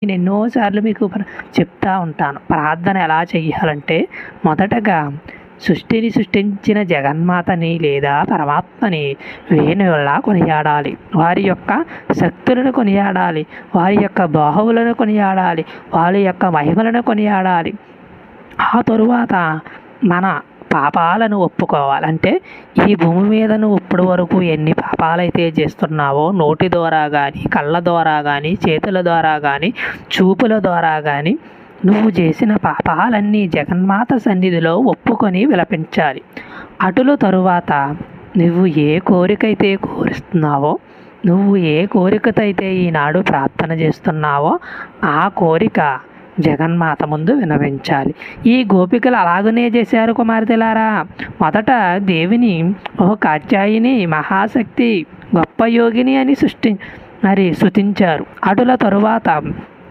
నేను ఎన్నోసార్లు మీకు చెప్తా ఉంటాను. ప్రార్థన ఎలా చెయ్యాలంటే మొదటగా సృష్టిని సృష్టించిన జగన్మాతని లేదా పరమాత్మని వేణువులా కొనియాడాలి. వారి యొక్క శక్తులను కొనియాడాలి. వారి యొక్క బాహువులను కొనియాడాలి. వారి యొక్క మహిమలను కొనియాడాలి. ఆ తరువాత మన పాపాలను ఒప్పుకోవాలి. అంటే ఈ భూమి మీద నువ్వు ఇప్పటి వరకు ఎన్ని పాపాలైతే చేస్తున్నావో, నోటి ద్వారా కానీ, కళ్ళ ద్వారా కానీ, చేతుల ద్వారా కానీ, చూపుల ద్వారా కానీ నువ్వు చేసిన పాపాలన్నీ జగన్మాత సన్నిధిలో ఒప్పుకొని విలపించాలి. అటుల తరువాత నువ్వు ఏ కోరికైతే కోరుస్తున్నావో, నువ్వు ఏ కోరికతో అయితే ఈనాడు ప్రార్థన చేస్తున్నావో ఆ కోరిక జగన్మాత ముందు విన్నవించాలి. ఈ గోపికలు అలాగనే చేశారు కుమార్తెలారా. మొదట దేవిని ఓ కాత్యాయిని, మహాశక్తి, గొప్ప యోగిని అని స్తుతించారు. అటుల తరువాత